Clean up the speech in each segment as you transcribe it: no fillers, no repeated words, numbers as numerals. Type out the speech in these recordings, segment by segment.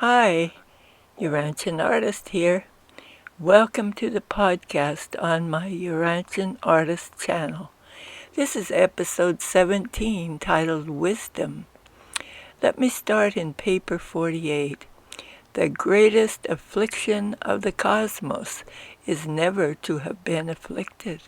Hi, UrantianArtist here. Welcome to the podcast on my UrantianArtist channel. This is episode 17 titled Wisdom. Let me start in paper 48. The greatest affliction of the cosmos is never to have been afflicted.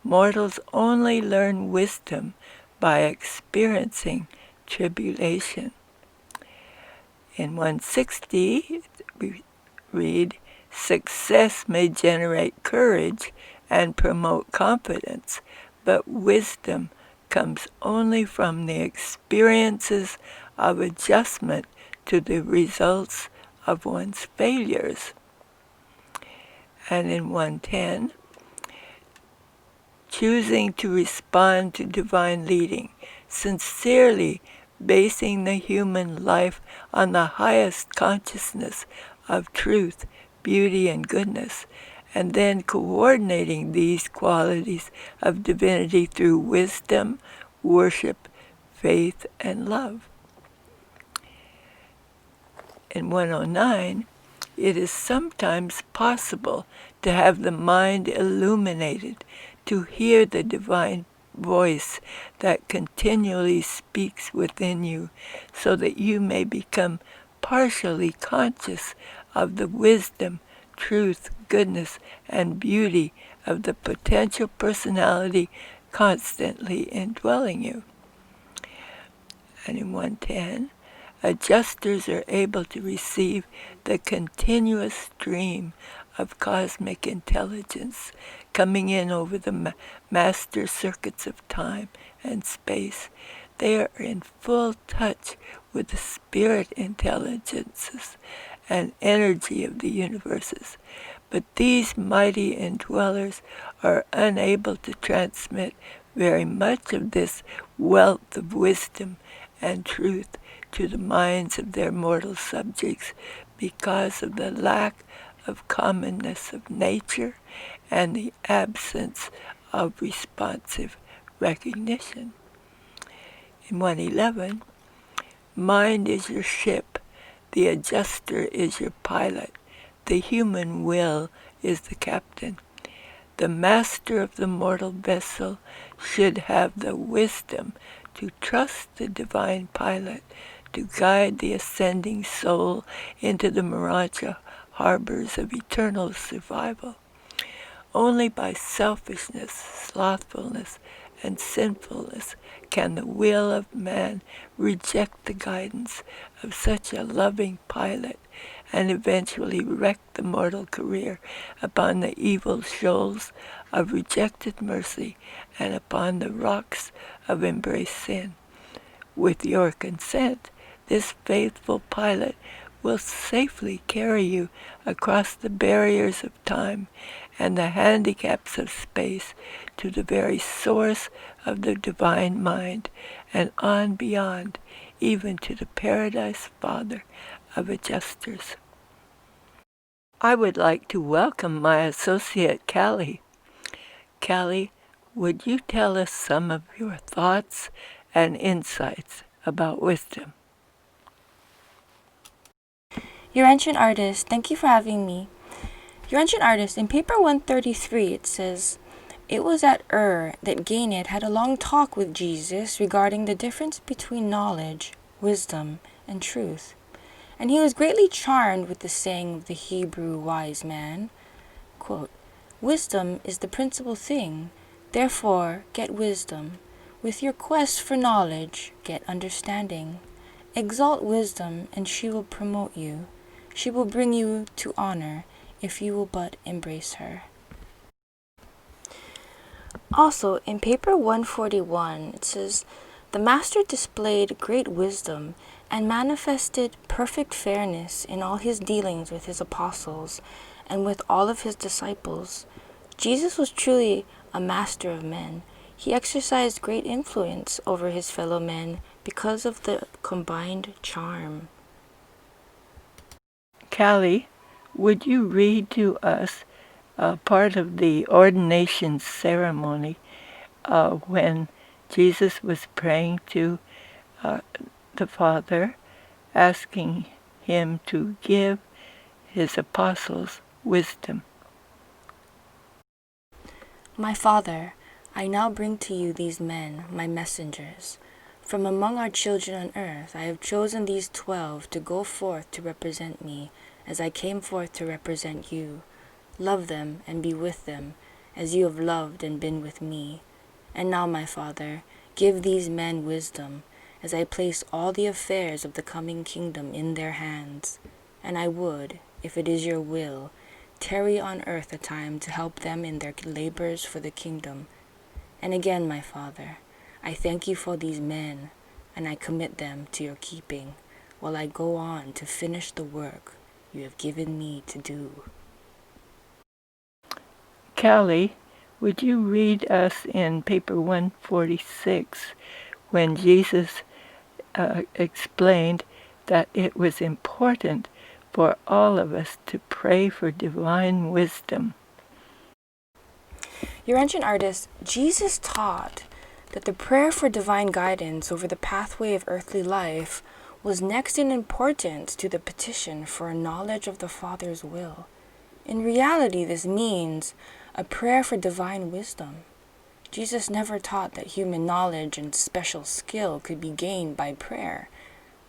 Mortals only learn wisdom by experiencing tribulation. In 160, we read, success may generate courage and promote confidence, but wisdom comes only from the experiences of adjustment to the results of one's failures. And in 110, choosing to respond to divine leading, sincerely basing the human life on the highest consciousness of truth, beauty, and goodness, and then coordinating these qualities of divinity through wisdom, worship, faith, and love. In 109, it is sometimes possible to have the mind illuminated, to hear the divine voice that continually speaks within you, so that you may become partially conscious of the wisdom, truth, goodness, and beauty of the potential personality constantly indwelling you. And in 110, adjusters are able to receive the continuous stream of cosmic intelligence coming in over the master circuits of time and space. They are in full touch with the spirit intelligences and energy of the universes. But these mighty indwellers are unable to transmit very much of this wealth of wisdom and truth to the minds of their mortal subjects because of the lack of commonness of nature and the absence of responsive recognition. In 111, mind is your ship, the adjuster is your pilot, the human will is the captain. The master of the mortal vessel should have the wisdom to trust the divine pilot to guide the ascending soul into the Urantia harbors of eternal survival. Only by selfishness, slothfulness, and sinfulness can the will of man reject the guidance of such a loving pilot and eventually wreck the mortal career upon the evil shoals of rejected mercy and upon the rocks of embraced sin. With your consent, this faithful pilot will safely carry you across the barriers of time and the handicaps of space to the very source of the divine mind and on beyond, even to the paradise Father of adjusters. I would like to welcome my associate Cali. Cali, would you tell us some of your thoughts and insights about wisdom? UrantianArtist, thank you for having me. UrantianArtist, in paper 133 it says, it was at that Ganed had a long talk with Jesus regarding the difference between knowledge, wisdom, and truth. And he was greatly charmed with the saying of the Hebrew wise man, quote, wisdom is the principal thing, therefore get wisdom. With your quest for knowledge, get understanding. Exalt wisdom, and she will promote you. She will bring you to honor, if you will but embrace her. Also, in paper 141, it says, the Master displayed great wisdom and manifested perfect fairness in all his dealings with his apostles and with all of his disciples. Jesus was truly a master of men. He exercised great influence over his fellow men because of the combined charm. Cali, would you read to us part of the ordination ceremony when Jesus was praying to the Father, asking him to give his apostles wisdom. My Father, I now bring to you these men, my messengers. From among our children on earth I have chosen these 12 to go forth to represent me, as I came forth to represent you. Love them and be with them, as you have loved and been with me. And now, my Father, give these men wisdom, as I place all the affairs of the coming kingdom in their hands. And I would, if it is your will, tarry on earth a time to help them in their labors for the kingdom. And again, my Father, I thank you for these men, and I commit them to your keeping, while I go on to finish the work you have given me to do. Cali, would you read us in paper 146 when Jesus explained that it was important for all of us to pray for divine wisdom? UrantianArtist, Jesus taught that the prayer for divine guidance over the pathway of earthly life was next in importance to the petition for a knowledge of the Father's will. In reality, this means a prayer for divine wisdom. Jesus never taught that human knowledge and special skill could be gained by prayer,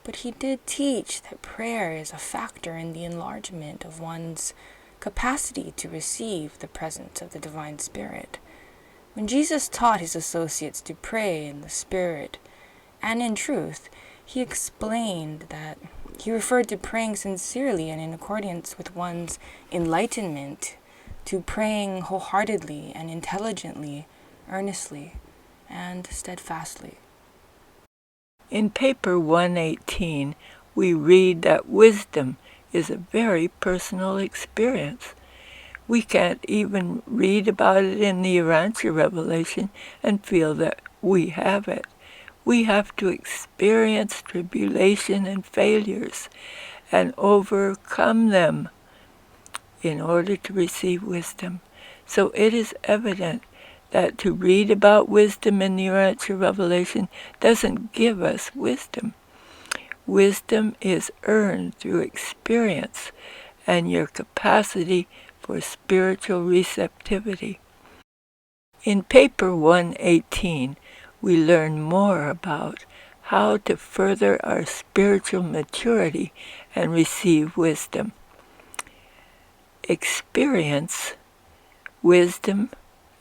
but he did teach that prayer is a factor in the enlargement of one's capacity to receive the presence of the Divine Spirit. When Jesus taught his associates to pray in the Spirit and in truth, he explained that he referred to praying sincerely and in accordance with one's enlightenment to praying wholeheartedly and intelligently, earnestly, and steadfastly. In paper 118, we read that wisdom is a very personal experience. We can't even read about it in the Urantia revelation and feel that we have it. We have to experience tribulation and failures and overcome them in order to receive wisdom. So it is evident that to read about wisdom in the Urantia revelation doesn't give us wisdom. Wisdom is earned through experience and your capacity for spiritual receptivity. In paper 118, we learn more about how to further our spiritual maturity and receive wisdom. Experience, wisdom,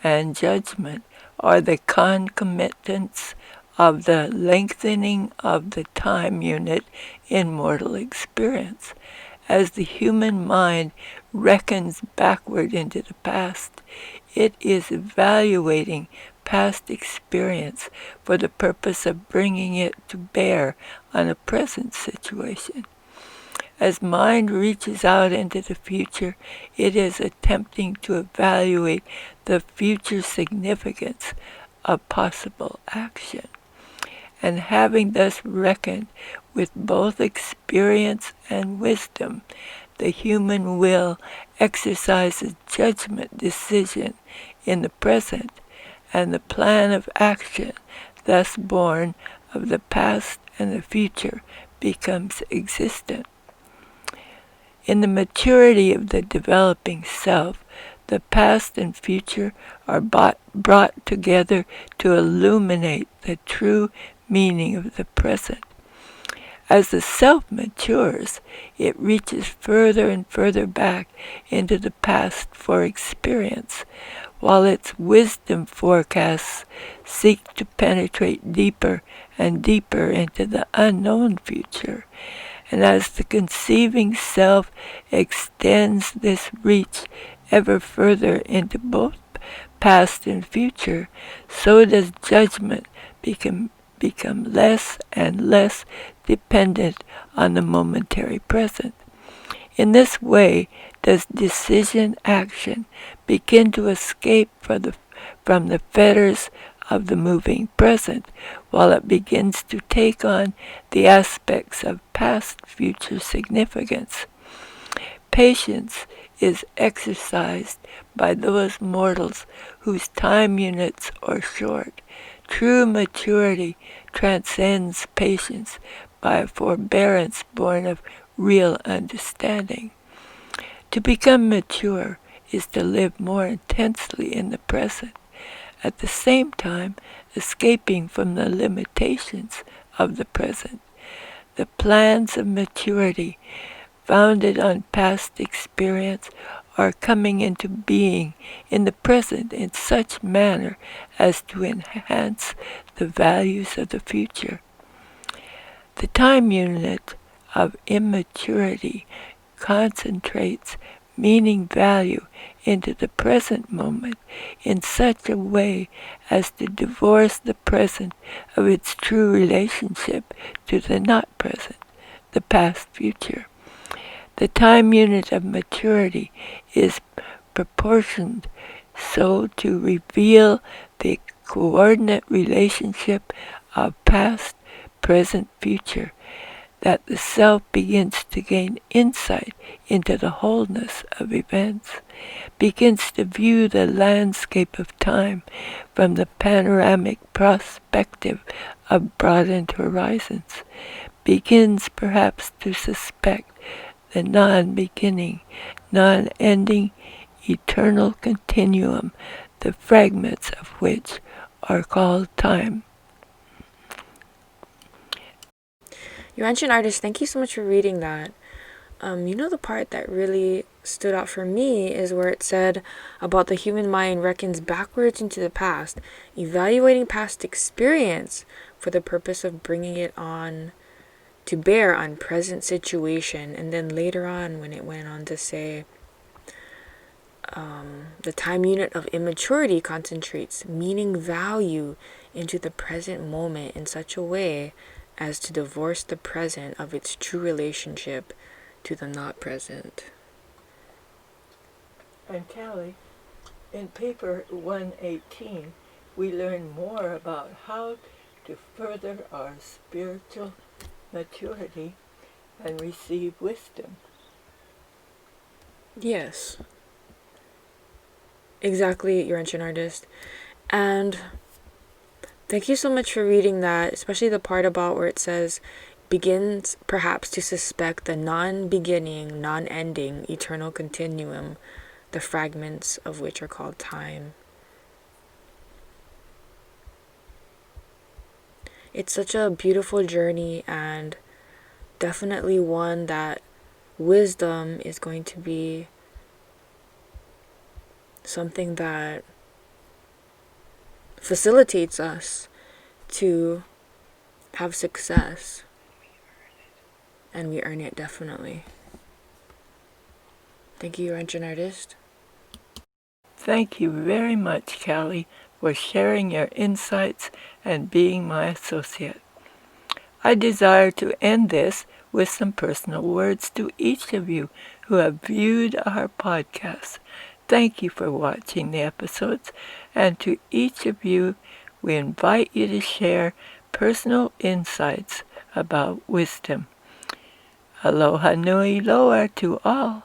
and judgment are the concomitants of the lengthening of the time unit in mortal experience. As the human mind reckons backward into the past, it is evaluating past experience for the purpose of bringing it to bear on a present situation. As mind reaches out into the future, it is attempting to evaluate the future significance of possible action. And having thus reckoned with both experience and wisdom, the human will exercises judgment decision in the present, and the plan of action thus born of the past and the future becomes existent. In the maturity of the developing self, the past and future are brought together to illuminate the true meaning of the present. As the self matures, it reaches further and further back into the past for experience, while its wisdom forecasts seek to penetrate deeper and deeper into the unknown future. And as the conceiving self extends this reach ever further into both past and future, so does judgment become less and less dependent on the momentary present. In this way does decision action begin to escape from the fetters of the moving present, while it begins to take on the aspects of past future significance. Patience is exercised by those mortals whose time units are short. True maturity transcends patience by a forbearance born of real understanding. To become mature is to live more intensely in the present, at the same time escaping from the limitations of the present. The plans of maturity, founded on past experience, are coming into being in the present in such manner as to enhance the values of the future. The time unit of immaturity concentrates meaning value into the present moment in such a way as to divorce the present of its true relationship to the not present, the past future. The time unit of maturity is proportioned so to reveal the coordinate relationship of past, present, future, that the self begins to gain insight into the wholeness of events, begins to view the landscape of time from the panoramic perspective of broadened horizons, begins perhaps to suspect the non-beginning, non-ending, eternal continuum, the fragments of which are called time. UrantianArtist, thank you so much for reading that. The part that really stood out for me is where it said about the human mind reckons backwards into the past, evaluating past experience for the purpose of bringing it on to bear on present situation. And then later on, when it went on to say, the time unit of immaturity concentrates meaning value into the present moment in such a way as to divorce the present of its true relationship to the not present. And Cali, in paper 118, we learn more about how to further our spiritual maturity and receive wisdom. Yes. Exactly, UrantianArtist. And thank you so much for reading that, especially the part about where it says, begins perhaps to suspect the non-beginning, non-ending, eternal continuum, the fragments of which are called time. It's such a beautiful journey, and definitely one that wisdom is going to be something that facilitates us to have success. And we earn it, definitely. Thank you, UrantianArtist. Thank you very much, Cali, for sharing your insights and being my associate. I desire to end this with some personal words to each of you who have viewed our podcast. Thank you for watching the episodes, and to each of you, we invite you to share personal insights about wisdom. Aloha nui loa to all.